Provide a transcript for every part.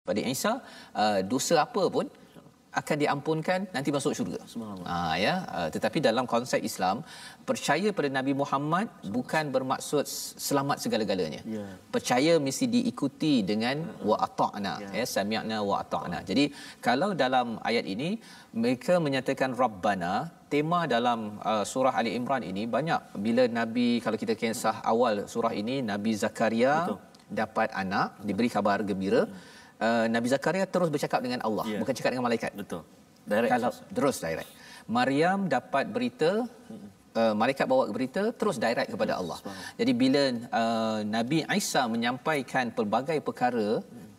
pada Isa, dosa apa pun akan diampunkan, nanti masuk syurga. Tetapi dalam konsep Islam, percaya pada Nabi Muhammad bukan bermaksud selamat segala-galanya. Percaya mesti diikuti dengan wa ata'na, sami'na wa ata'na. Jadi kalau dalam ayat ini mereka menyatakan Rabbana, tema dalam surah Ali Imran ini banyak bila Nabi, kalau kita kisah awal surah ini, Nabi Zakaria dapat anak, diberi kabar gembira. Nabi Zakaria terus bercakap dengan Allah, bukan cakap dengan malaikat. Betul. Direct. Kalau terus direct. Maryam dapat berita, malaikat bawa berita, terus direct kepada Allah. Jadi bila Nabi Isa menyampaikan pelbagai perkara,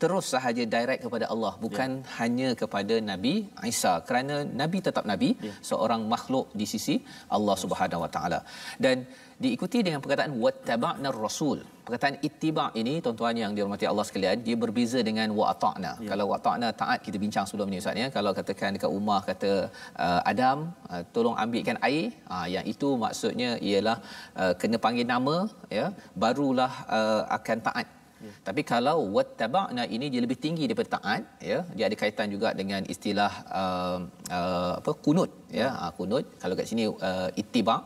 terus sahaja direct kepada Allah, bukan hanya kepada Nabi Isa, kerana Nabi tetap Nabi, seorang makhluk di sisi Allah Subhanahu Wa Taala. Dan diikuti dengan perkataan wattaba'na rasul. Perkataan ittiba' ini, tuan-tuan yang dirahmati Allah sekalian, dia berbeza dengan wa ata'na. Kalau wa ata'na, taat, kita bincang sebelum ni Ustaz ya. Kalau katakan dekat rumah kata Adam, tolong ambilkan air, yang itu maksudnya ialah kena panggil nama, ya, barulah akan taat. Tapi kalau wattaba'na ini dia lebih tinggi daripada taat, ya. Dia ada kaitan juga dengan istilah kunut, ya. Kunut, kalau kat sini ittiba'.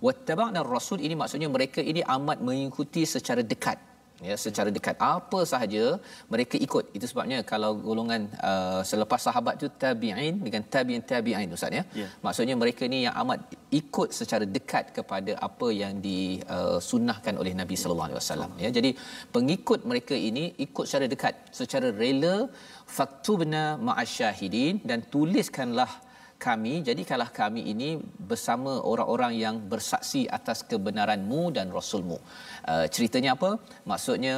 Wattaba'na rasul ini maksudnya mereka ini amat mengikuti secara dekat, ya, secara dekat apa sahaja mereka ikut. Itu sebabnya kalau golongan selepas sahabat tu tabi'in dengan tabi'in Ustaz ya. Maksudnya mereka ni yang amat ikut secara dekat kepada apa yang disunnahkan oleh Nabi sallallahu alaihi wasallam, ya. Jadi pengikut mereka ini ikut secara dekat, secara rela. Faktubna ma'asyahidin, dan tuliskanlah kami, jadikanlah kami ini bersama orang-orang yang bersaksi atas kebenaranmu dan rasulmu. Ceritanya apa? Maksudnya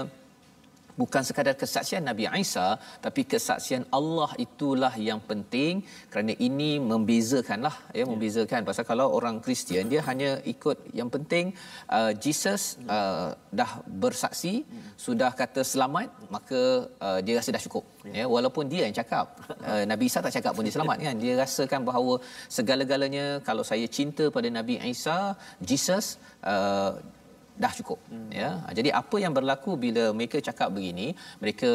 bukan sekadar kesaksian Nabi Isa, tapi kesaksian Allah itulah yang penting, kerana ini membezakanlah, ya, membezakan. Pasal kalau orang Kristian dia hanya ikut yang penting Jesus dah bersaksi, sudah kata selamat, maka dia rasa dah cukup, ya, walaupun dia yang cakap. Nabi Isa tak cakap pun dia selamat kan. Dia rasakan bahawa segala-galanya, kalau saya cinta pada Nabi Isa, Jesus, dah cukup, ya. Jadi apa yang berlaku bila mereka cakap begini, mereka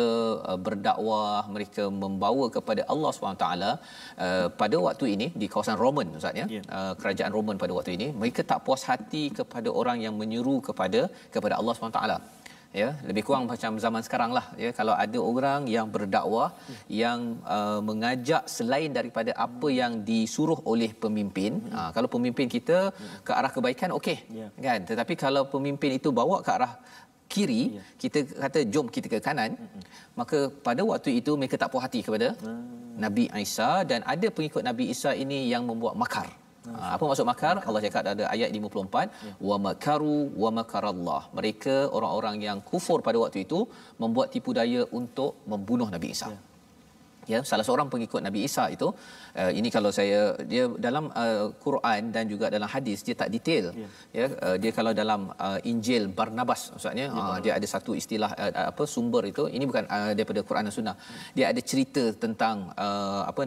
berdakwah, mereka membawa kepada Allah SWT, pada waktu ini di kawasan Roman Ustaz ya, kerajaan Roman pada waktu ini, mereka tak puas hati kepada orang yang menyeru kepada Allah SWT. Ya, lebih kurang macam zaman sekarang lah, ya. Kalau ada orang yang berdakwah, yang mengajak selain daripada apa yang disuruh oleh pemimpin, kalau pemimpin kita ke arah kebaikan, okey, kan. Tetapi kalau pemimpin itu bawa ke arah kiri, kita kata jom kita ke kanan, maka pada waktu itu mereka tak puas hati kepada Nabi Isa. Dan ada pengikut Nabi Isa ini yang membuat makar. Apa maksud makar? Allah cakap ada ayat 54, wa makaru wa makarallah. Mereka orang-orang yang kufur pada waktu itu membuat tipu daya untuk membunuh Nabi Isa. Ya, salah seorang pengikut Nabi Isa itu, ini kalau dia dalam Quran dan juga dalam hadis dia tak detail, ya. Dia kalau dalam Injil Barnabas maksudnya, dia ada satu istilah, sumber itu, ini bukan daripada Quran dan Sunnah. Dia ada cerita tentang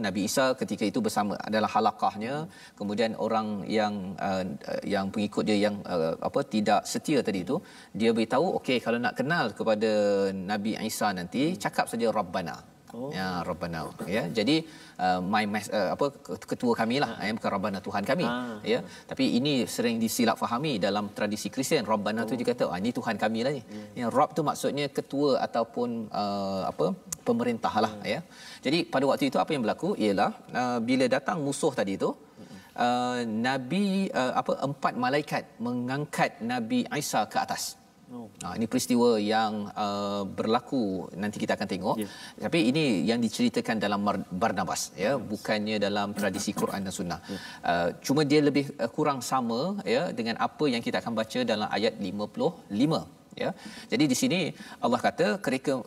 Nabi Isa ketika itu bersama dalam halaqahnya, kemudian orang yang pengikut dia yang tidak setia tadi itu, dia beritahu, okey, kalau nak kenal kepada Nabi Isa nanti, cakap saja Rabbana. Ya, Rabbana, ya. Jadi ketua kami lah, bukan Rabbana Tuhan kami, ya. Tapi ini sering disilap fahami dalam tradisi Kristian. Rabbana tu dia kata, ini Tuhan kami lah ni. Yang Rabb tu maksudnya ketua ataupun pemerintah lah, ya. Jadi pada waktu itu apa yang berlaku ialah bila datang musuh tadi tu, Nabi 4 malaikat mengangkat Nabi Isa ke atas. Ini peristiwa yang berlaku, nanti kita akan tengok. Tapi ini yang diceritakan dalam Barnabas, ya, bukannya dalam tradisi Quran dan Sunnah. Cuma dia lebih kurang sama, ya, dengan apa yang kita akan baca dalam ayat 55, ya. Jadi di sini Allah kata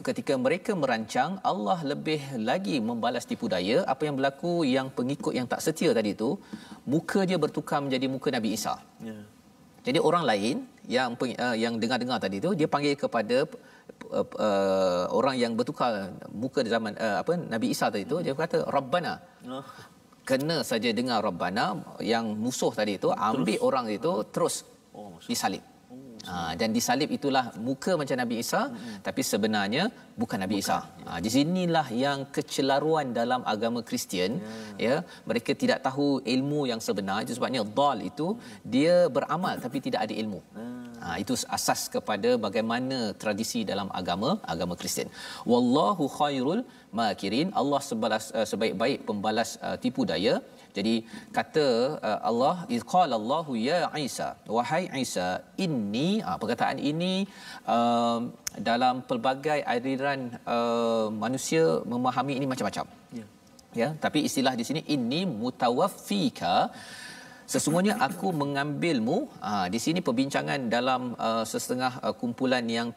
ketika mereka merancang, Allah lebih lagi membalas tipu daya. Apa yang berlaku, yang pengikut yang tak setia tadi itu, muka dia bertukar menjadi muka Nabi Isa. Jadi orang lain yang dengar-dengar tadi tu, dia panggil kepada orang yang bertukar muka zaman Nabi Isa tadi tu, dia kata Rabbana. Kena saja dengar Rabbana, yang musuh tadi tu ambil orang itu terus disalib. Dan disalib itulah muka macam Nabi Isa, tapi sebenarnya bukan Nabi Isa. Di sinilah yang kecelaruan dalam agama Kristian, ya. Mereka tidak tahu ilmu yang sebenar. Itu sebabnya dhal itu dia beramal tapi tidak ada ilmu. Itu asas kepada bagaimana tradisi dalam agama Kristian. Wallahu khairul makirin. Allah sebaik-baik pembalas tipu daya. Jadi kata Allah, qala Allahu ya Isa, wahai Isa, inni, perkataan ini dalam pelbagai aliran manusia memahami ini macam-macam. Ya, tapi istilah di sini inni mutawaffika, sesungguhnya aku mengambilmu. Di sini perbincangan dalam setengah kumpulan yang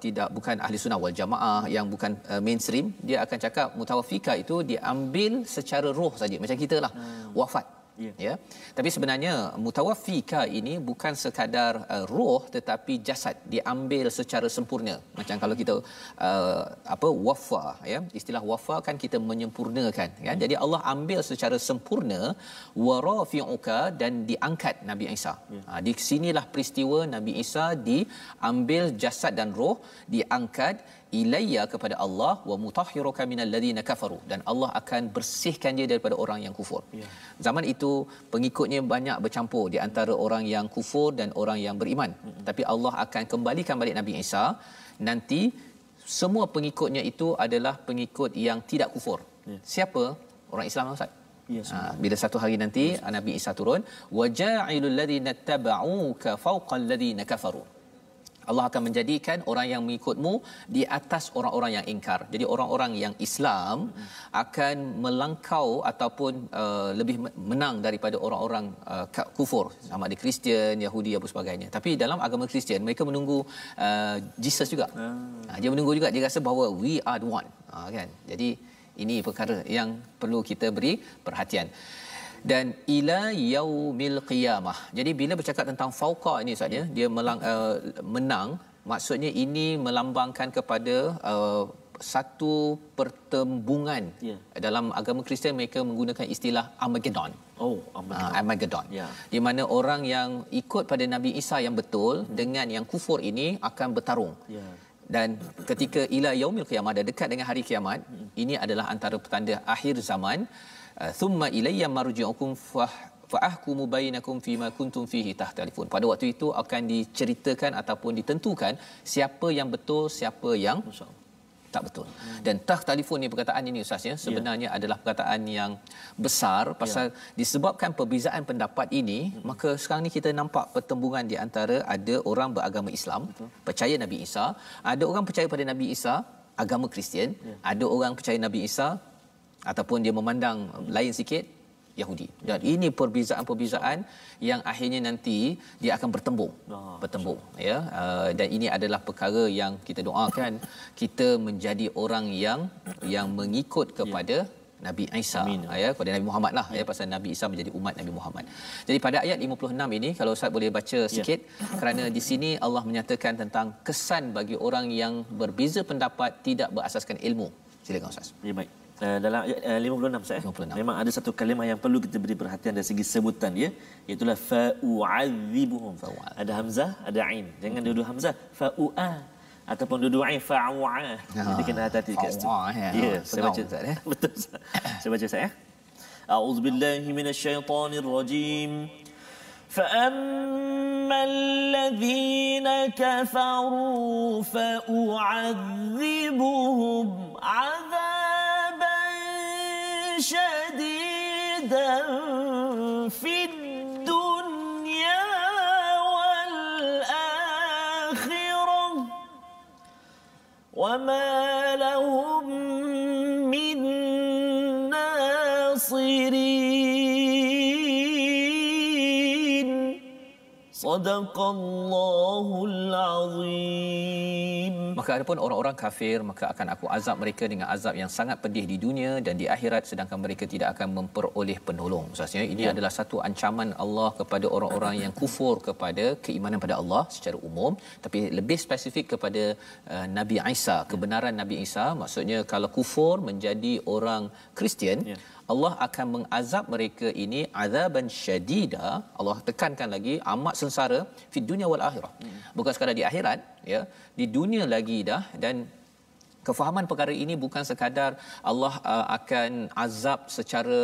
tidak bukan ahli sunnah wal jamaah, yang bukan mainstream, dia akan cakap mutawaffika itu diambil secara roh saja, macam kita lah wafat. Ya, tapi sebenarnya mutawaffika ini bukan sekadar roh tetapi jasad diambil secara sempurna. Macam kalau kita wafa, ya, istilah wafa kan kita menyempurnakan, kan. Jadi Allah ambil secara sempurna wa rafi'uka, dan diangkat Nabi Isa. Di sinilah peristiwa Nabi Isa diambil jasad dan roh, diangkat ilayya kepada Allah, wa mutahhiruka minal ladina kafaru, dan Allah akan bersihkan dia daripada orang yang kufur. Zaman itu pengikutnya banyak bercampur di antara orang yang kufur dan orang yang beriman. Tapi Allah akan kembalikan balik Nabi Isa. Nanti semua pengikutnya itu adalah pengikut yang tidak kufur. Siapa? Orang Islam, Ustaz. Bila satu hari nanti Nabi Isa turun, waja'ilul ladina tabauka fawqal ladina kafaru, Allah akan menjadikan orang yang mengikutmu di atas orang-orang yang ingkar. Jadi orang-orang yang Islam akan melangkau ataupun lebih menang daripada orang-orang kufur, sama ada Kristian, Yahudi apa sebagainya. Tapi dalam agama Kristian mereka menunggu Jesus juga. Dia menunggu juga, dia rasa bahawa we are the one. Kan? Jadi ini perkara yang perlu kita beri perhatian. Dan ila yaumil qiyamah. Jadi bila bercakap tentang fauqa ini saja, dia menang, maksudnya ini melambangkan kepada satu pertembungan. Dalam agama Kristian mereka menggunakan istilah Armageddon. Armageddon. Di mana orang yang ikut pada Nabi Isa yang betul dengan yang kufur ini akan bertarung. Dan ketika ila yaumil qiyamah, dekat dengan hari kiamat, ini adalah antara petanda akhir zaman. Thumma ilayya marji'ukum fa'ahkumu bainakum fima kuntum fihi tahtalifun. Pada waktu itu akan diceritakan ataupun ditentukan siapa yang betul, siapa yang tak betul. Dan tahtalifun ni, perkataan ini Ustaz, ya, sebenarnya adalah perkataan yang besar pasal disebabkan perbezaan pendapat ini, maka sekarang ni kita nampak pertembungan di antara ada orang beragama Islam, percaya Nabi Isa, ada orang percaya pada Nabi Isa agama Kristian, ada orang percaya Nabi Isa ataupun dia memandang lain sikit Yahudi. Dan ini perbezaan-perbezaan yang akhirnya nanti dia akan bertembung, ya. Dan ini adalah perkara yang kita doakan kita menjadi orang yang mengikut kepada Nabi Isa, ya, kepada Nabi Muhammad lah, ya, pasal Nabi Isa menjadi umat Nabi Muhammad. Jadi pada ayat 56 ini, kalau Ustaz boleh baca sikit, kerana di sini Allah menyatakan tentang kesan bagi orang yang berbeza pendapat tidak berasaskan ilmu. Silakan Ustaz. Ya, baik. Dalam ayat 56 Ustaz, 56. memang ada satu kalimah yang perlu kita beri perhatian dari segi sebutan dia, iaitu fa'u'adzibuhum. Ada hamzah, ada ain. Jangan dua-dua hamzah, fa'u'a, ataupun dua-dua ain, fa'u'a. Jadi kena hati-hati dekat situ. Ya, saya baca Ustaz, ya. Betul Ustaz. Saya baca Ustaz, ya. A'udzubillahi minasyaitonir rajim. فَأَمَّا الَّذِينَ كَفَرُوا فَأُعَذِّبُهُمْ عَذَابًا شَدِيدًا فِي الدُّنْيَا وَالْآخِرَةِ وَمَا لَهُم مِّن نَاصِرِينَ. Sadaqallahul azim. Maka adapun orang-orang kafir, maka akan aku azab mereka dengan azab yang sangat pedih di dunia dan di akhirat, sedangkan mereka tidak akan memperoleh penolong. Maksudnya ini adalah satu ancaman Allah kepada orang-orang yang kufur kepada keimanan pada Allah secara umum, tapi lebih spesifik kepada Nabi Isa, kebenaran Nabi Isa. Maksudnya kalau kufur menjadi orang Kristian, Allah akan mengazab mereka ini azaban syadida. Allah tekankan lagi amat sengsara fi dunya wal akhirah. Bukan sekadar di akhirat, ya, di dunia lagi dah. Dan kefahaman perkara ini bukan sekadar Allah akan azab secara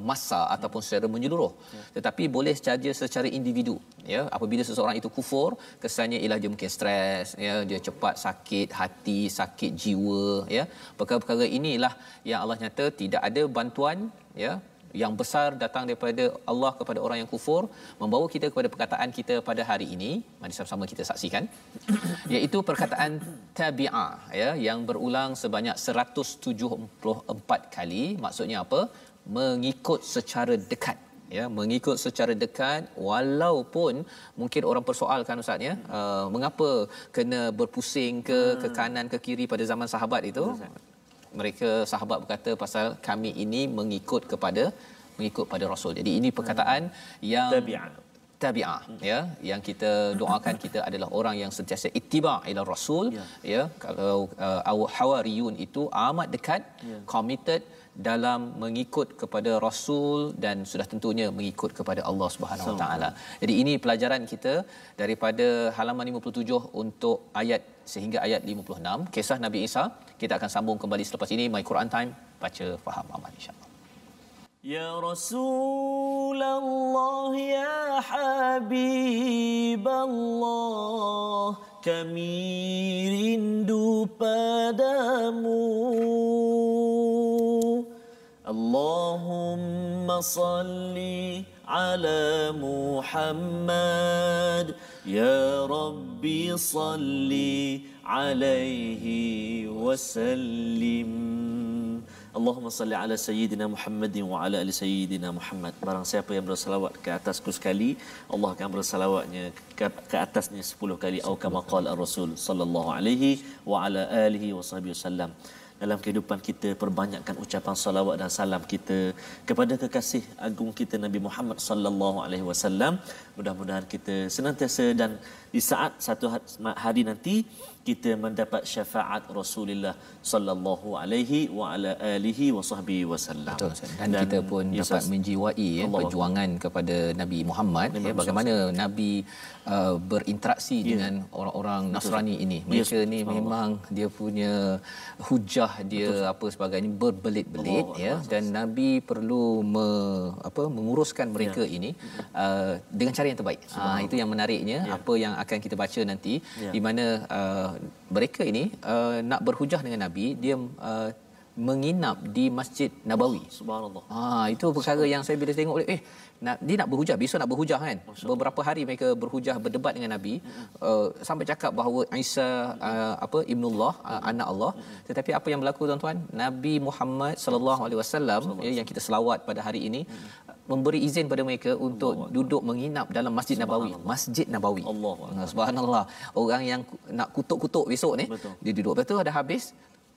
massa ataupun secara menyeluruh, tetapi boleh saja secara individu, ya. Apabila seseorang itu kufur, kesannya ialah dia mungkin stres, ya, dia cepat sakit hati, sakit jiwa, ya. Perkara-perkara inilah yang Allah nyata tidak ada bantuan, ya, yang besar datang daripada Allah kepada orang yang kufur, membawa kita kepada perkataan kita pada hari ini. Mari sama-sama kita saksikan, iaitu perkataan tabi'ah, ya, yang berulang sebanyak 174 kali. Maksudnya apa? Mengikut secara dekat, ya, mengikut secara dekat. Walaupun mungkin orang persoalkan, ustaz, ya, mengapa kena berpusing ke kanan ke kiri pada zaman sahabat itu. Mereka sahabat berkata pasal kami ini mengikut pada Rasul. Jadi ini perkataan yang tabi'ah, ya, yang kita doakan kita adalah orang yang sentiasa ittiba' ila Rasul, ya. Kalau hawariyun itu amat dekat, committed dalam mengikut kepada Rasul dan sudah tentunya mengikut kepada Allah Subhanahu Wa Taala. Jadi ini pelajaran kita daripada halaman 57 untuk ayat sehingga ayat 56, kisah Nabi Isa. Kita akan sambung kembali selepas ini. My Quran Time, baca, faham, amal, insya-Allah. Ya Rasulullah, ya Habiballah, kami rindu padamu. Allahumma salli ala Muhammad, ya Rabbi salli alaihi wasallim. Allahumma salli ala sayyidina Muhammadin wa ala ali sayyidina Muhammad. Barang siapa yang bersalawat ke atasku sekali, Allah akan bersalawatnya ke atasnya 10 kali. Atau kama qala Rasul sallallahu alaihi wa ala alihi wasallam. Dalam kehidupan kita, perbanyakkan ucapan salawat dan salam kita kepada kekasih agung kita Nabi Muhammad sallallahu alaihi wasallam. Mudah-mudahan kita senantiasa dan di saat satu hari nanti kita mendapat syafaat Rasulullah sallallahu alaihi wa ala alihi wasahbihi wasallam. Betul, dan kita pun dapat menjiwai, ya, perjuangan kepada Nabi Muhammad, ya, bagaimana Nabi berinteraksi dengan orang-orang Nasrani ini. Mereka ni memang dia punya hujah dia, apa sebagainya berbelit-belit, ya, dan Nabi perlu menguruskan mereka ini dengan cara yang terbaik. Itu yang menariknya, apa yang akan kita baca nanti, di mana mereka ini nak berhujah dengan Nabi, dia menginap di Masjid Nabawi. Subhanallah. Itu perkara yang saya bila tengok, dia nak berhujah, besok nak berhujah, kan. Beberapa hari mereka berhujah, berdebat dengan Nabi, sampai cakap bahawa Isa ibnullah, anak Allah. Tetapi apa yang berlaku, tuan-tuan? Nabi Muhammad sallallahu alaihi wasallam, yang kita selawat pada hari ini, memberi izin pada mereka untuk duduk menginap dalam Masjid Nabawi. Masjid Nabawi. Subhanallah. Orang yang nak kutuk-kutuk besok ni, dia duduk, lepas tu ada habis,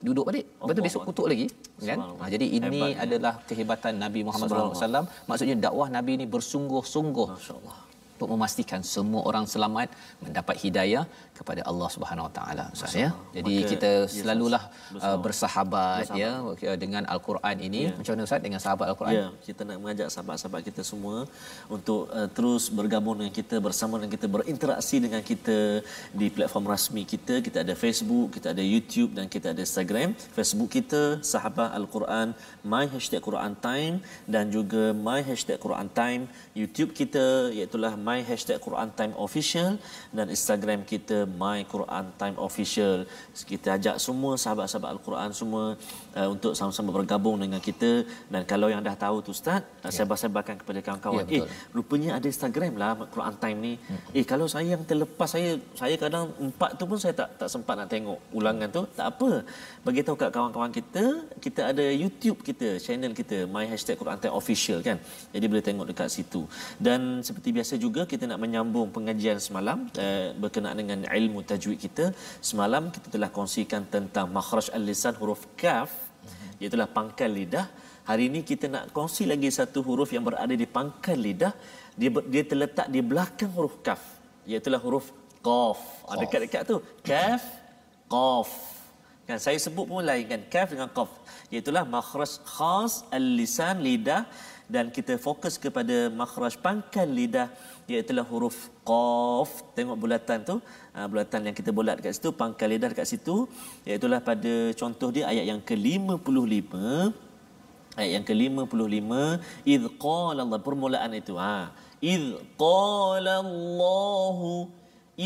duduk balik, lepas tu besok kutuk lagi, kan. Jadi ini adalah kehebatan Nabi Muhammad sallallahu alaihi wasallam. Maksudnya dakwah Nabi ini bersungguh-sungguh, masya-Allah, untuk memastikan semua orang selamat, mendapat hidayah kepada Allah Subhanahu Wa Taala, Ustaz, ya. Jadi kita selalulah bersahabat, ya, dengan Al-Quran ini. Macam mana, Ustaz, dengan sahabat Al-Quran? Ya, kita nak mengajak sahabat-sahabat kita semua untuk terus bergabung dengan kita, bersama dengan kita, berinteraksi dengan kita di platform rasmi kita. Kita ada Facebook, kita ada YouTube dan kita ada Instagram. Facebook kita Sahabat Al-Quran, My #Quran Time, dan juga My #Quran Time. YouTube kita iaitulah My #Quran Time Official, dan Instagram kita My Quran Time Official. Kita ajak semua sahabat-sahabat Al-Quran semua untuk sama-sama bergabung dengan kita. Dan kalau yang dah tahu tu, Ustaz, sebar-sebarkan kepada kawan-kawan. Rupanya ada Instagram lah Quran Time ni. Kalau saya yang terlepas, saya kadang 4 tu pun saya tak sempat nak tengok ulangan tu. Tak apa, bagi tahu kat kawan-kawan kita, kita ada YouTube kita, channel kita My #Quran Time Official, kan. Jadi boleh tengok dekat situ. Dan seperti biasa juga, kita nak menyambung pengajian semalam berkenaan dengan ilmu tajwid kita. Semalam kita telah kongsikan tentang makhraj al-lisan, huruf kaf, iaitu pangkal lidah. Hari ini kita nak kongsi lagi satu huruf yang berada di pangkal lidah. Dia terletak di belakang huruf kaf, iaitu huruf qaf. Dekat-dekat tu, kaf, qaf, Kan saya sebut pun lain kan, kaf dengan qaf. Iaitulah makhraj khas al-lisan, lidah, dan kita fokus kepada makhraj pangkal lidah, iaitulah huruf qaf. Tengok bulatan tu, bulatan yang kita bulat dekat situ, pangkal lidah dekat situ, iaitulah pada contoh dia ayat yang ke-55. Ayat yang ke-55, idz qala Allah, permulaan itu. Idz qala Allahu,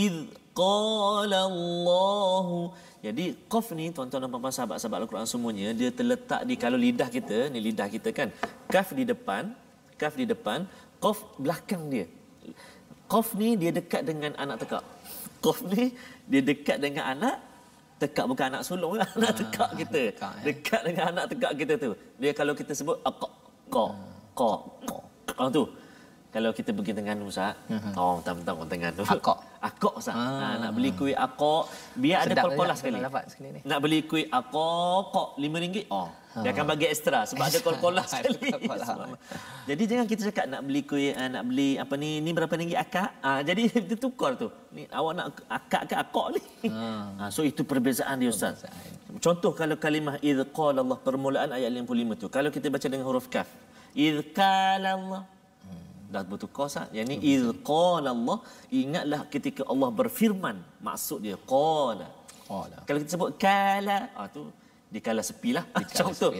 idz qala Allahu. Jadi qaf ni tuan-tuan dan puan-puan sahabat-sahabat Al-Quran semuanya, dia terletak di, kalau lidah kita, ni lidah kita kan, kaf di depan, qaf belakang dia. Qaf ni dia dekat dengan anak tekak. Qaf ni dia dekat dengan anak tekak, bukan anak sulung, anak tekak kita. Dekat dengan anak tekak kita tu. Dia kalau kita sebut qa tu. Kalau kita pergi Terengganu Ustaz, mentang-mentang orang Terengganu. Akak Ustaz. Nak beli kuih akak, biar ada kol-kolah sekali. Nak beli kuih akak RM5. Dia akan bagi ekstra sebab ada kol-kolah sekali. Jadi jangan kita cakap nak beli kuih, nak beli apa ni berapa ringgit akak. Jadi dia tukar tu. Ni awak nak akak ke akak ni? So itu perbezaan dia Ustaz. Contoh kalau kalimah idz qala Allah, permulaan ayat 55 tu. Kalau kita baca dengan huruf kaf, idz qala Allah, dah bertukar Ustaz. Yang ni idz qala Allah, ingatlah ketika Allah berfirman, maksud dia qala. Kalau kita sebut kala, tu dikala sepi lah. Contoh.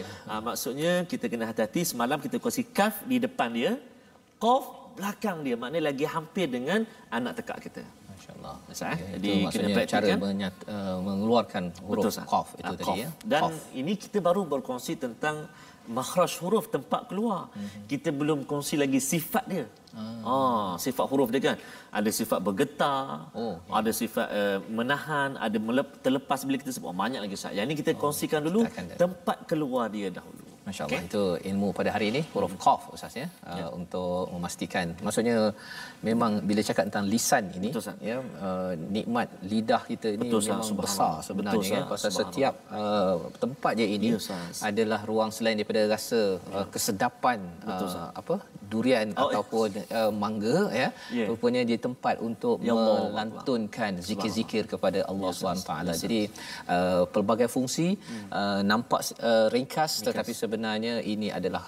Maksudnya kita kena hati-hati. Semalam kita kongsi kaf di depan dia, qaf belakang dia. Maknanya lagi hampir dengan anak tekak kita. Masya-Allah. Jadi kena praktikkan cara mengeluarkan huruf qaf itu tadi ya. Dan ini kita baru berkongsi tentang makhraj huruf, tempat keluar. Kita belum kongsi lagi sifat dia. Sifat huruf dia kan. Ada sifat bergetar, ada sifat menahan, ada terlepas bila kita sebut. Banyak lagi Ustaz. Yang ini kita kongsikan dulu tempat keluar dia dahulu. Masya-Allah. Itu ilmu pada hari ini, huruf qaf Ustaz ya. Untuk memastikan. Maksudnya memang bila cakap tentang lisan ini, ya, nikmat lidah kita ini memang besar sebenarnya kan. Pasal setiap tempat je ini adalah ruang selain daripada rasa kesedapan durian ataupun mangga ya. Rupanya dia tempat untuk melantunkan zikir-zikir kepada Allah SWT. Jadi pelbagai fungsi nampak ringkas, tetapi sebenarnya ini adalah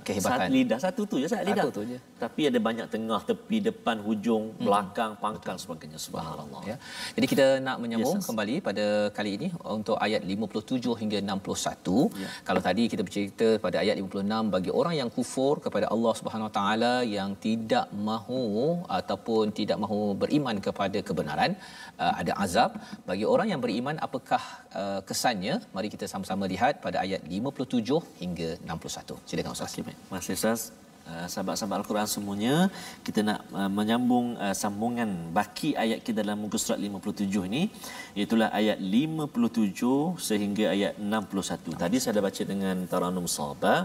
kehebatan. Lidah satu tu je Ustaz, lidah. Satu tu je. Tapi ada banyak tengah, tepi, depan, hujung, belakang, pangkal sebagainya. Subhanallah. Ya. Jadi kita nak menyambung kembali pada kali ini untuk ayat 57 hingga 61. Kalau tadi kita bercerita pada ayat 56, bagi orang yang kufur kepada Allah Subhanahu Wa Taala, yang tidak mahu ataupun tidak mahu beriman kepada kebenaran, ada azab. Bagi orang yang beriman, apakah kesannya? Mari kita sama-sama lihat pada ayat 57 hingga 61. Silakan Ustaz. Terima kasih Ustaz. Sahabat-sahabat Al-Quran semuanya, kita nak menyambung sambungan baki ayat kita dalam muka surat 57 ini, iaitulah ayat 57 sehingga ayat 61. Tadi saya dah baca dengan Taranum Sabah.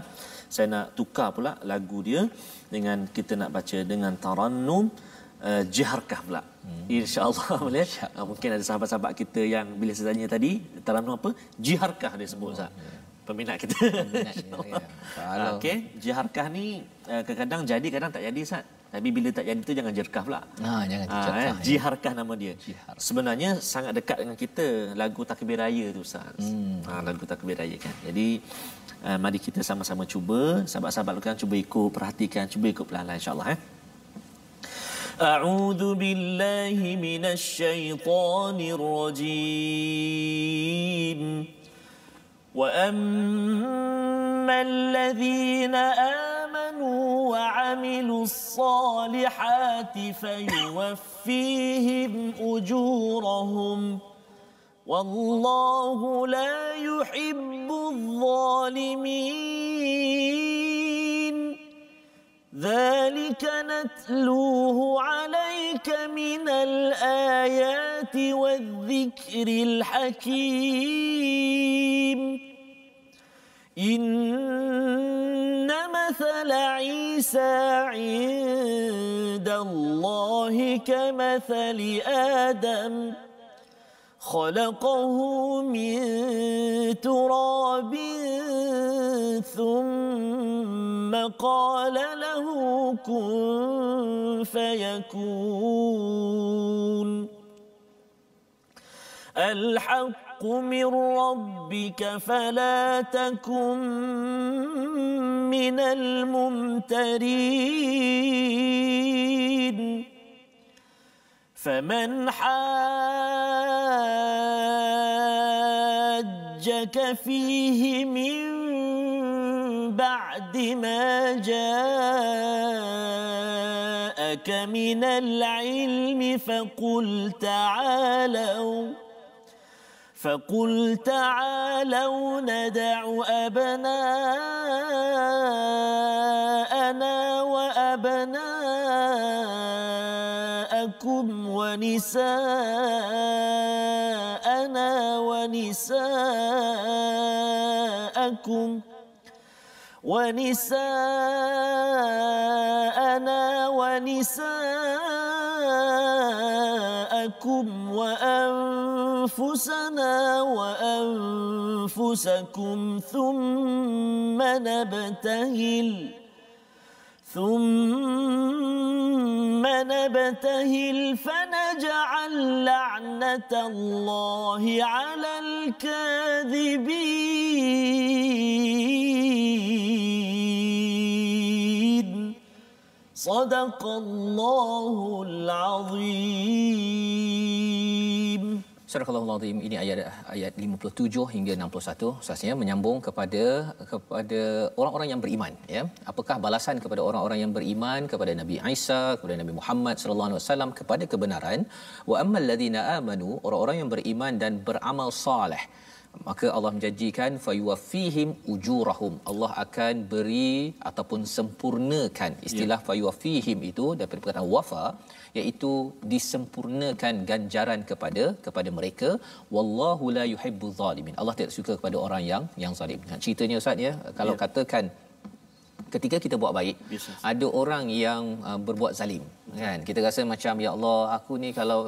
Saya nak tukar pula lagu dia dengan kita nak baca dengan Taranum Jiharkah pula. InsyaAllah boleh. Mungkin ada sahabat-sahabat kita yang bila saya tanya tadi, Taranum apa? Jiharkah dia sebut Ustaz. Peminat kita. Okey, jiharkah ni kadang-kadang jadi, kadang tak jadi Ustaz. Tapi bila tak jadi tu jangan jerkah pula. Jangan jerkah. Jiharkah nama dia. Sebenarnya sangat dekat dengan kita lagu Takbir Raya tu Ustaz. Lagu Takbir Raya kan. Jadi mari kita sama-sama cuba, sahabat-sahabat kan cuba ikut, perhatikan, cuba ikut pelan-pelan insya-Allah A'udzu billahi minasy syaithanir rajim. وَأَمَّا الَّذِينَ آمَنُوا وَعَمِلُوا الصَّالِحَاتِ فَيُوَفِّيهِمْ أُجُورَهُمْ وَاللَّهُ لَا يُحِبُّ الظَّالِمِينَ ذَلِكَ نَتْلُوهُ عَلَيْكَ مِنَ الْآيَاتِ وَالذِّكْرِ الْحَكِيمِ إن مثل عيسى عند الله كمثل آدم خلقه من تراب ثم قال له كن فيكون الحق الحق من ربك فلا تكن من الممترين فمن حاجك فيه من بعد ما جاءك من العلم فقل تعالوا ندع أبناءنا وأبناءكم ونساءنا ونساءكم وأنفسكم ثم نبتهل فنجعل لعنة الله على الكاذبين صدق الله العظيم. Surah Al-Azim ini ayat 57 hingga 61 sebenarnya menyambung kepada orang-orang yang beriman ya. Apakah balasan kepada orang-orang yang beriman kepada Nabi Isa, kepada Nabi Muhammad sallallahu alaihi wasallam kepada kebenaran? Wa ammal ladzina amanu, orang-orang yang beriman dan beramal soleh, maka Allah menjanjikan fayuwaffihim ujurahum, Allah akan beri ataupun sempurnakan. Istilah fayuwaffihim itu daripada perkataan wafa, iaitu disempurnakan ganjaran kepada mereka. Wallahu la yuhibbuz zalimin, Allah tidak suka kepada orang yang zalim. Ceritanya Ustaz ya, kalau katakan ketika kita buat baik, ada orang yang berbuat zalim kan, kita rasa macam ya Allah, aku ni kalau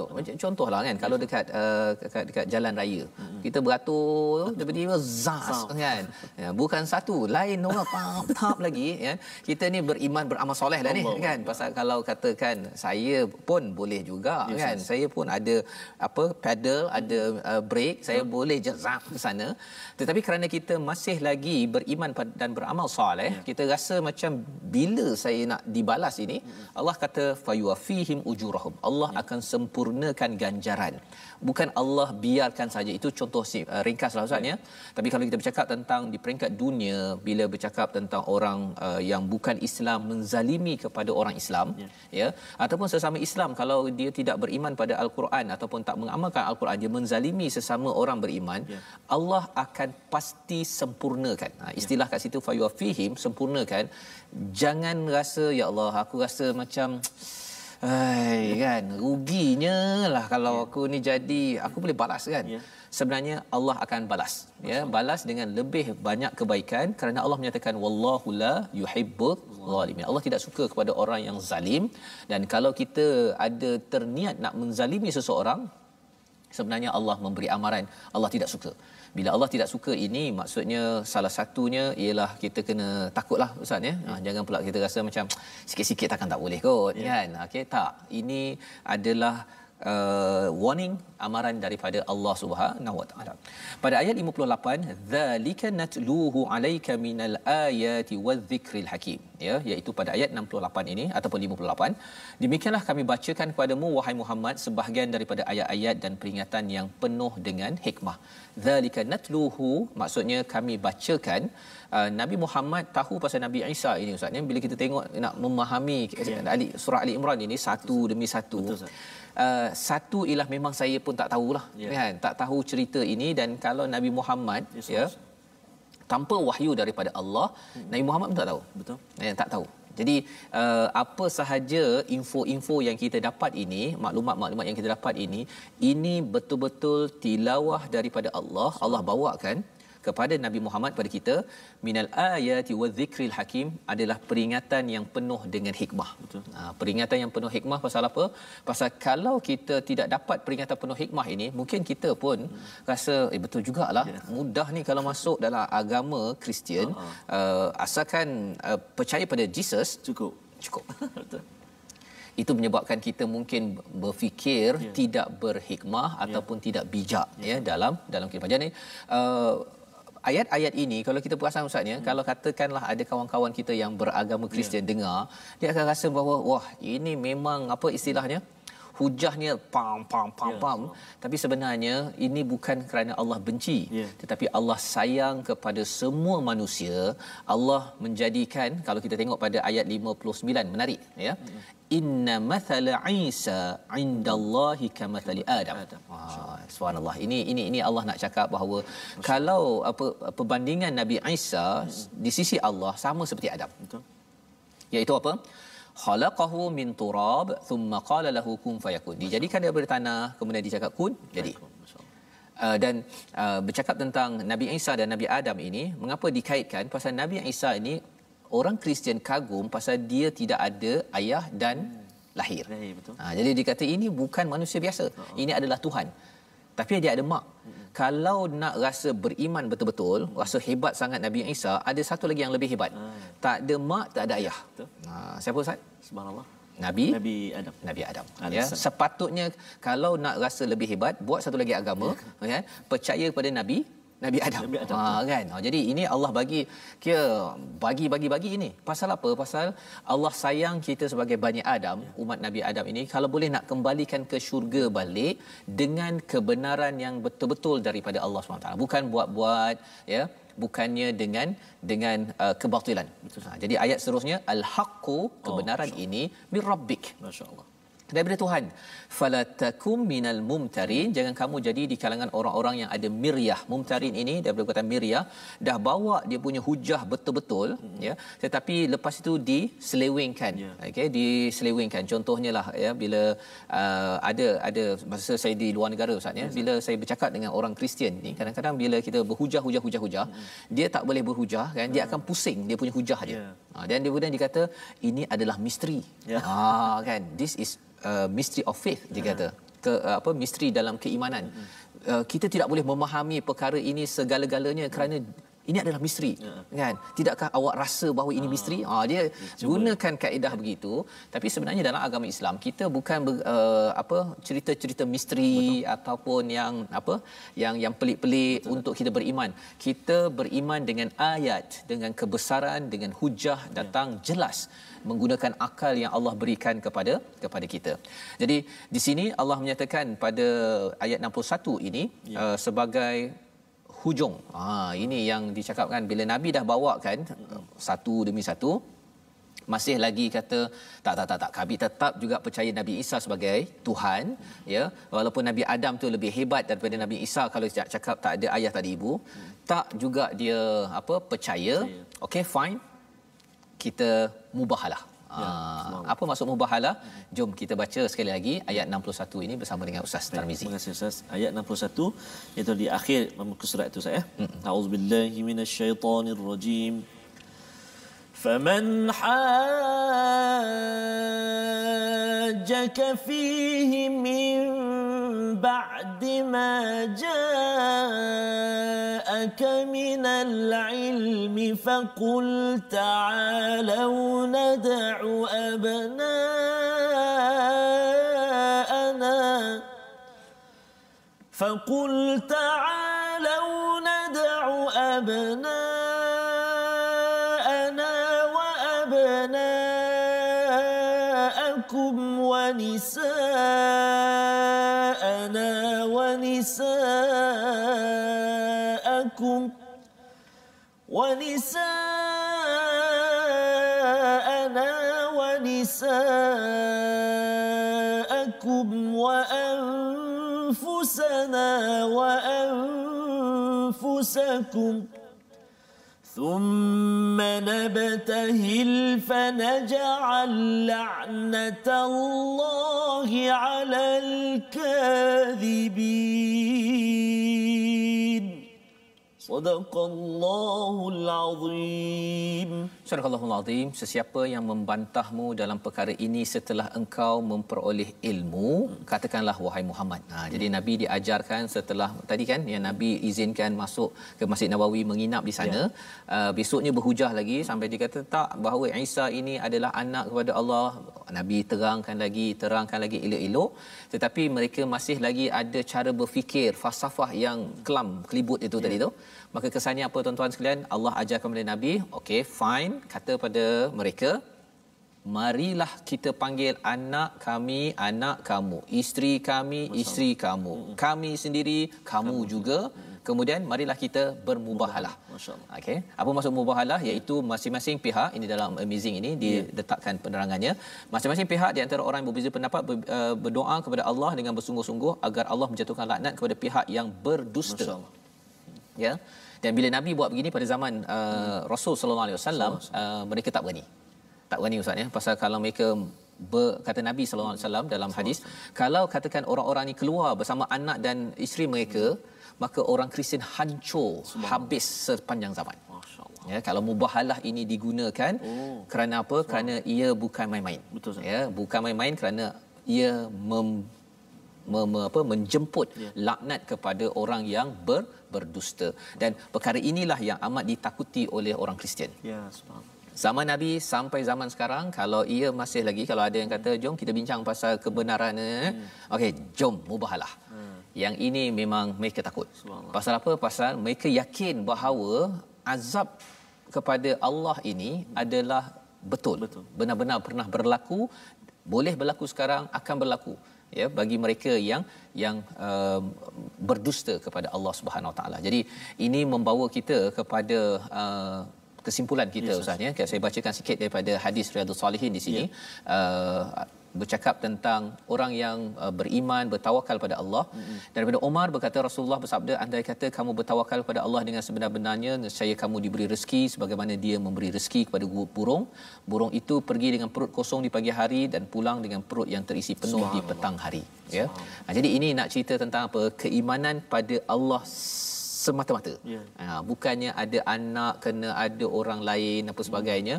contohlah kan, kalau dekat jalan raya kita beratur tiba-tiba zas kan, ya, bukan satu lain orang tap lagi ya. Kita ni beriman beramal soleh lah ni kan, pasal kalau katakan saya pun boleh juga kan, saya pun ada pedal, ada brake, saya boleh je zap ke sana, tetapi kerana kita masih lagi beriman dan beramal soleh, kita rasa macam bila saya nak dibalas ini, Allah kata fayuwaffihim ujurahum, Allah akan sempurnakan ganjaran. Bukan Allah biarkan saja. Itu contoh ringkaslah Ustaz ya. Tapi kalau kita bercakap tentang di peringkat dunia, bila bercakap tentang orang yang bukan Islam menzalimi kepada orang Islam ya, ataupun sesama Islam, kalau dia tidak beriman pada Al-Quran ataupun tak mengamalkan Al-Quran, dia menzalimi sesama orang beriman, Allah akan pasti sempurnakan. Istilah kat situ fayuwaffihim, sempurnakan. Jangan rasa ya Allah, aku rasa macam kan ruginya lah kalau aku ni jadi, aku boleh balas kan. Sebenarnya Allah akan balas ya, balas dengan lebih banyak kebaikan, kerana Allah menyatakan wallahu la yuhibbul zalimin, Allah tidak suka kepada orang yang zalim. Dan kalau kita ada terniat nak menzalimi seseorang, sebenarnya Allah memberi amaran Allah tidak suka. Bila Allah tidak suka ini, maksudnya salah satunya ialah kita kena takutlah Ustaz ya. Jangan pula kita rasa macam sikit-sikit takkan tak boleh kot kan. Okey, tak. Ini adalah warning, amaran daripada Allah Subhanahu Wa Taala. Pada ayat 58, zalika natluhu alayka minal ayati wadh-dhikril hakim, ya, iaitu pada ayat 68 ini ataupun 58, demikianlah kami bacakan kepadamu wahai Muhammad sebahagian daripada ayat-ayat dan peringatan yang penuh dengan hikmah. Zalika natluhu maksudnya kami bacakan. Nabi Muhammad tahu pasal Nabi Isa ini Ustaz ya. Bila kita tengok nak memahami surah Ali Imran ini satu demi satu. Betul, satu ialah memang saya pun tak tahulah kan, tak tahu cerita ini. Dan kalau Nabi Muhammad tanpa wahyu daripada Allah, Nabi Muhammad pun tak tahu. Betul. Tak tahu. Jadi apa sahaja info-info yang kita dapat ini, maklumat-maklumat yang kita dapat ini betul-betul tilawah daripada Allah. Allah bawakan kepada Nabi Muhammad, pada kita, minal ayati wadh-dhikril hakim, adalah peringatan yang penuh dengan hikmah. Betul. Peringatan yang penuh hikmah pasal apa? Pasal kalau kita tidak dapat peringatan penuh hikmah ini, mungkin kita pun rasa betul jugalah, mudah ni kalau masuk dalam agama Kristian, asalkan percaya pada Jesus cukup. Betul. Itu menyebabkan kita mungkin berfikir tidak berhikmah ataupun tidak bijak dalam kehidupan. Jadi ayat-ayat ini kalau kita perasan ustaz kalau katakanlah ada kawan-kawan kita yang beragama Kristian dengar, dia akan rasa bahawa wah ini memang apa istilahnya hujahnya pam. Tapi sebenarnya ini bukan kerana Allah benci, tetapi Allah sayang kepada semua manusia. Allah menjadikan, kalau kita tengok pada ayat 59 menarik inna mathala Isa indallahi kamathali Adam. Subhanallah. Ini Allah nak cakap bahawa kalau perbandingan Nabi Isa di sisi Allah sama seperti Adam. Betul. Iaitu apa? Khalaqahu min turab thumma qala lahu kun fayakun. Dijadikan daripada tanah, kemudian dicakap kun jadi. Dan bercakap tentang Nabi Isa dan Nabi Adam ini, mengapa dikaitkan? Pasal Nabi Isa ini orang Kristian kagum pasal dia tidak ada ayah dan lahir. Betul. Jadi dikata ini bukan manusia biasa. Ini adalah Tuhan. Tapi dia ada mak. Kalau nak rasa beriman betul-betul, rasa hebat sangat Nabi Isa, ada satu lagi yang lebih hebat. Tak ada mak, tak ada ayah. Siapa Ustaz? Subhanallah. Nabi Adam. Nabi Adam. Sepatutnya kalau nak rasa lebih hebat, buat satu lagi agama, percaya kepada Nabi Adam. Kan. Jadi ini Allah bagi bagi ini. Pasal apa? Pasal Allah sayang kita sebagai Bani Adam, umat Nabi Adam ini, kalau boleh nak kembalikan ke syurga balik dengan kebenaran yang betul-betul daripada Allah SWT. Bukan buat-buat, bukannya dengan kebatilan. Jadi ayat seterusnya al-haqqu, kebenaran ini min rabbik. Masya-Allah. Daripada Tuhan. Fala takum minal mumtarin, jangan kamu jadi di kalangan orang-orang yang ada miryah. Mumtarin ini daripada kata miryah, dah bawa dia punya hujah betul-betul, tetapi lepas itu diselewengkan. Okey, diselewengkan. Contohnya lah bila ada masa saya di luar negara Ustaz bila saya bercakap dengan orang Kristian ni, kadang-kadang bila kita berhujah, dia tak boleh berhujah kan, dia akan pusing dia punya hujah dia. Dan dia kemudian dikata ini adalah misteri. Kan, this is mystery of faith, dia kata misteri dalam keimanan. Kita tidak boleh memahami perkara ini segala-galanya kerana ini adalah misteri, kan? Tidakkah awak rasa bahawa ini misteri? Dia gunakan kaedah begitu. Tapi sebenarnya dalam agama Islam kita bukan cerita-cerita misteri ataupun yang pelik-pelik untuk kita beriman. Kita beriman dengan ayat, dengan kebesaran, dengan hujah datang jelas menggunakan akal yang Allah berikan kepada kita. Jadi di sini Allah menyatakan pada ayat 61 ini sebagai hujung. Ini yang dicakapkan bila Nabi dah bawakan satu demi satu, masih lagi kata tak, kami tetap juga percaya Nabi Isa sebagai Tuhan, walaupun Nabi Adam tu lebih hebat daripada Nabi Isa. Kalau cakap tak ada ayah tak ada ibu, tak juga dia percaya. Okey, fine, kita mubahalah. Apa maksud mubahalah? Jom kita baca sekali lagi ayat 61 ini bersama dengan Ustaz Tarmizi. Terima kasih Ustaz. Ayat 61 iaitu di akhir muka surat itu saya. A'udzubillahi minasyaitonirrajim. فمن حاجك فيه من بعد ما جاءك من العلم فقل تعالوا ندع أبناءنا وأبناءكم ونساءكم وأنفسكم ثم نبتهل فنجعل لعنة الله على الكاذبين. Sadaqallahul azim. Sadaqallahul azim. Sesiapa yang membantahmu dalam perkara ini setelah engkau memperoleh ilmu, katakanlah wahai Muhammad. Jadi Nabi diajarkan setelah tadi kan yang Nabi izinkan masuk ke Masjid Nabawi menginap di sana. Besoknya berhujah lagi sampai dia kata tak, bahawa Isa ini adalah anak kepada Allah. Nabi terangkan lagi elok-elok, tetapi mereka masih lagi ada cara berfikir falsafah yang kelam kelibut itu tadi tu. Maka kesannya apa tuan-tuan sekalian? Allah ajarkan kepada Nabi, okey fine, kata pada mereka, marilah kita panggil anak kami anak kamu, isteri kami isteri kamu, kami sendiri kamu juga. Kemudian marilah kita bermubahalah. Masya-Allah. Okey, apa maksud mubahalah? Iaitu masing-masing pihak, ini dalam Amazing ini diletakkan penerangannya. Masing-masing pihak di antara orang yang berbeza pendapat berdoa kepada Allah dengan bersungguh-sungguh agar Allah menjatuhkan laknat kepada pihak yang berdusta. Ya. Dan bila Nabi buat begini pada zaman Rasul sallallahu alaihi wasallam, mereka tak berani ustaz ya, pasal kalau mereka kata Nabi sallallahu alaihi wasallam dalam hadis, kalau katakan orang-orang ni keluar bersama anak dan isteri mereka, maka orang Kristian hancur habis sepanjang zaman. Masya-Allah. Ya, kalau mubahalah ini digunakan kerana apa? Kerana ia bukan main-main. Betul, ya, bukan main-main kerana ia menjemput laknat kepada orang yang berdusta. Dan perkara inilah yang amat ditakuti oleh orang Kristian. Ya, subhanallah. Zaman Nabi sampai zaman sekarang, kalau ia masih lagi, kalau ada yang kata jom kita bincang pasal kebenaran, okey, jom mubahalah. Yang ini memang mereka takut. Pasal apa? Pasal mereka yakin bahawa azab kepada Allah ini adalah betul. Benar-benar pernah berlaku, boleh berlaku sekarang, akan berlaku. Ya, bagi mereka yang berdusta kepada Allah Subhanahu Wa Taala. Jadi ini membawa kita kepada kesimpulan kita ustaz ya. Saya bacakan sikit daripada hadis Riyadhus Salihin di sini. Bercakap tentang orang yang beriman, bertawakal pada Allah. Daripada Umar berkata, Rasulullah bersabda, andai kata kamu bertawakal pada Allah dengan sebenar-benarnya, nescaya kamu diberi rezeki sebagaimana dia memberi rezeki kepada burung. Burung itu pergi dengan perut kosong di pagi hari dan pulang dengan perut yang terisi penuh di petang hari. Ya. Jadi ini nak cerita tentang apa? Keimanan pada Allah semata-mata. Bukannya ada anak, kena ada orang lain apa sebagainya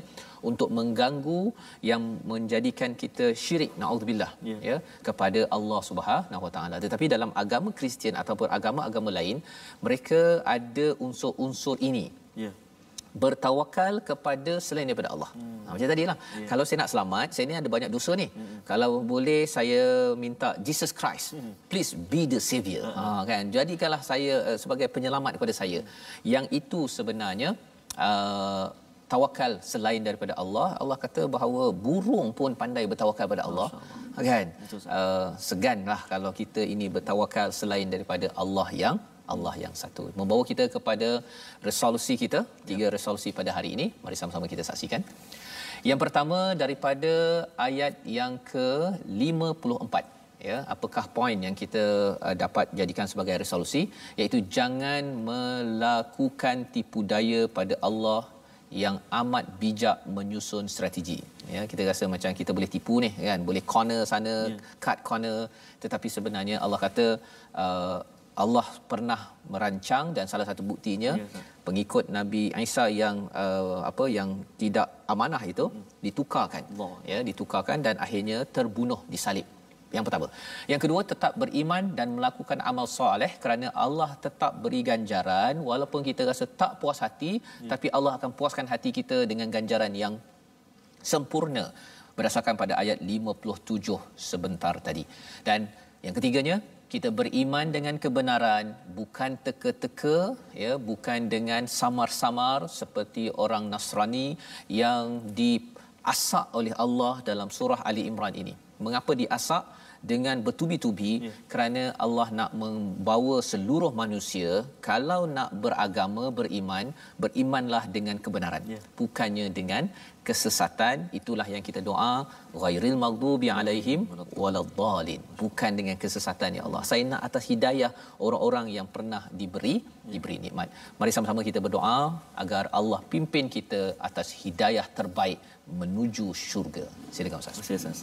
untuk mengganggu yang menjadikan kita syirik, naudzubillah, ya, kepada Allah Subhanahu Wa Taala. Tetapi dalam agama Kristian ataupun agama-agama lain, mereka ada unsur-unsur ini. Bertawakal kepada selain daripada Allah. Macam tadilah. Kalau saya nak selamat, saya ni ada banyak dosa ni. Kalau boleh saya minta Jesus Christ, please be the savior. Kan? Jadikanlah saya sebagai penyelamat kepada saya. Yang itu sebenarnya tawakal selain daripada Allah. Allah kata bahawa burung pun pandai bertawakal pada Allah. Kan? Seganlah kalau kita ini bertawakal selain daripada Allah yang satu. Membawa kita kepada resolusi kita, 3 resolusi pada hari ini. Mari sama-sama kita saksikan. Yang pertama daripada ayat yang ke-54. Ya, apakah poin yang kita dapat jadikan sebagai resolusi? Iaitu jangan melakukan tipu daya pada Allah yang amat bijak menyusun strategi. Ya, kita rasa macam kita boleh tipu ni kan, boleh corner sana, cut corner, tetapi sebenarnya Allah kata Allah pernah merancang, dan salah satu buktinya pengikut Nabi Isa yang yang tidak amanah itu ditukarkan. Ditukarkan dan akhirnya terbunuh disalib. Yang pertama. Yang kedua, tetap beriman dan melakukan amal soleh kerana Allah tetap beri ganjaran walaupun kita rasa tak puas hati, tapi Allah akan puaskan hati kita dengan ganjaran yang sempurna berdasarkan pada ayat 57 sebentar tadi. Dan yang ketiganya, kita beriman dengan kebenaran, bukan teka-teka, ya, bukan dengan samar-samar seperti orang Nasrani yang diasak oleh Allah dalam surah Ali Imran ini. Mengapa diasak? Dengan bertubi-tubi, kerana Allah nak membawa seluruh manusia, kalau nak beragama, berimanlah dengan kebenaran, bukannya dengan kesesatan. Itulah yang kita doa, ghairil maghdubi alaihim waladdallin, bukan dengan kesesatan ya Allah. Saya nak atas hidayah orang-orang yang pernah diberi nikmat. Mari sama-sama kita berdoa agar Allah pimpin kita atas hidayah terbaik menuju syurga. Silakan Ustaz.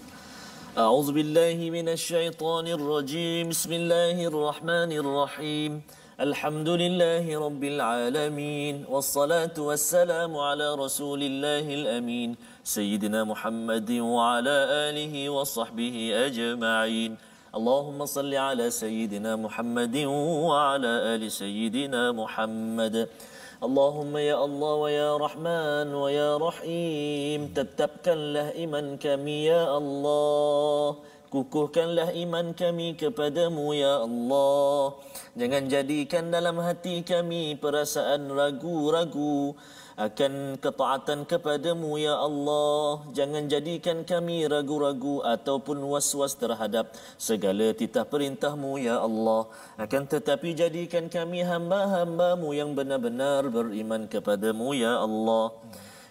أعوذ بالله من الشيطان الرجيم بسم الله الرحمن الرحيم Alhamdulillahi Rabbil Alamin. Wassalatu wassalamu ala Rasulillahil Amin. Sayyidina Muhammadin wa ala alihi wa sahbihi ajma'in. Allahumma salli ala Sayyidina Muhammadin wa ala ali Sayyidina Muhammad. Allahumma ya Allah wa ya Rahman wa ya Rahim, tetapkanlah iman kami ya Allah. Kukuhkanlah iman kami kepadamu ya Allah. Jangan jadikan dalam hati kami perasaan ragu-ragu akan ketaatan kepadamu ya Allah. Jangan jadikan kami ragu-ragu ataupun was-was terhadap segala titah perintahmu ya Allah. Akan tetapi jadikan kami hamba-hambamu yang benar-benar beriman kepadamu ya Allah.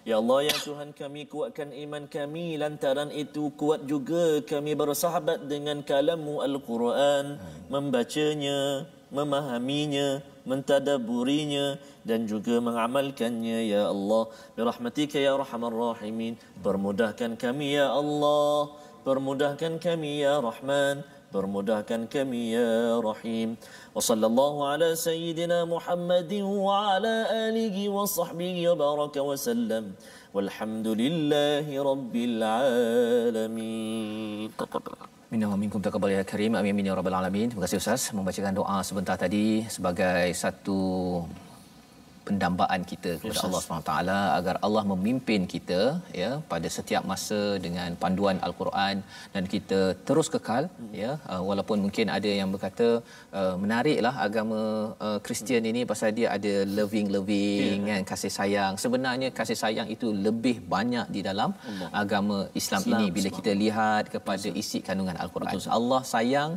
Ya Allah, ya Tuhan kami, kuatkan iman kami. Lantaran itu kuat juga kami bersahabat dengan kalam-Mu Al-Quran, membacanya, memahaminya, mentadaburinya dan juga mengamalkannya ya Allah. Birahmatika ya Arhamar Rahimin. Permudahkan kami ya Allah, permudahkan kami ya Rahman, permudahkan kami ya Rahim. Wa sallallahu ala sayyidina Muhammadin wa ala alihi wa sahbihi wa baraka wa sallam. Walhamdulillahi rabbil alamin. Minna wa minkum taqabbal ya karim. Amin ya rabbal alamin. Terima kasih Ustaz membacakan doa sebentar tadi sebagai satu pendambaan kita kepada Allah SWT agar Allah memimpin kita ya pada setiap masa dengan panduan Al-Quran dan kita terus kekal ya, walaupun mungkin ada yang berkata menariklah agama Kristian ini pasal dia ada loving kan, kasih sayang. Sebenarnya kasih sayang itu lebih banyak di dalam agama Islam ini bila kita lihat kepada isi kandungan Al-Quran. Allah sayang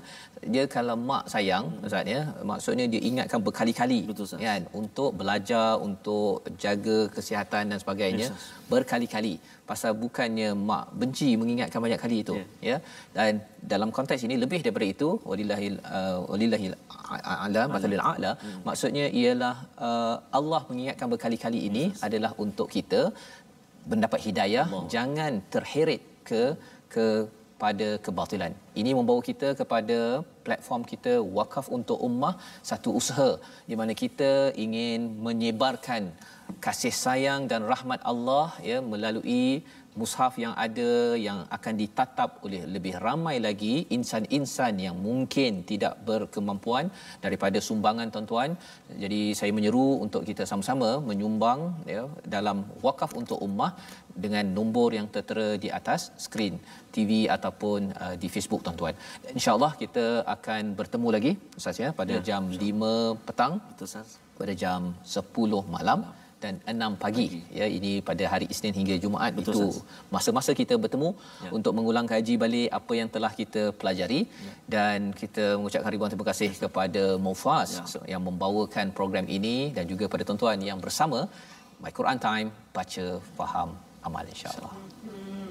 dia, kalau mak sayang Ustaz ya, maksudnya dia ingatkan berkali-kali kan untuk belajar, untuk jaga kesihatan dan sebagainya berkali-kali. Pasal bukannya mak benci mengingatkan banyak kali itu ya. Dan dalam konteks ini lebih daripada itu, walillahil a'la mathalul a'la, maksudnya ialah Allah mengingatkan berkali-kali ini adalah untuk kita mendapat hidayah, jangan terheret ke pada kebatilan. Ini membawa kita kepada platform kita Wakaf untuk Ummah, satu usaha di mana kita ingin menyebarkan kasih sayang dan rahmat Allah ya melalui mushaf yang ada, yang akan ditatap oleh lebih ramai lagi insan-insan yang mungkin tidak berkemampuan daripada sumbangan tuan-tuan. Jadi saya menyeru untuk kita sama-sama menyumbang ya dalam Wakaf untuk Ummah dengan nombor yang tertera di atas skrin TV ataupun di Facebook tuan-tuan. InsyaAllah kita akan bertemu lagi Ustaz ya pada jam 5 petang, pada jam 10 malam dan 6 pagi ya. Ini pada hari Isnin hingga Jumaat. Itu masa-masa kita bertemu untuk mengulang kaji balik apa yang telah kita pelajari. Dan kita mengucapkan ribuan terima kasih kepada Mufas yang membawakan program ini dan juga pada tuan-tuan yang bersama My Quran Time, baca, faham, amal insya-Allah.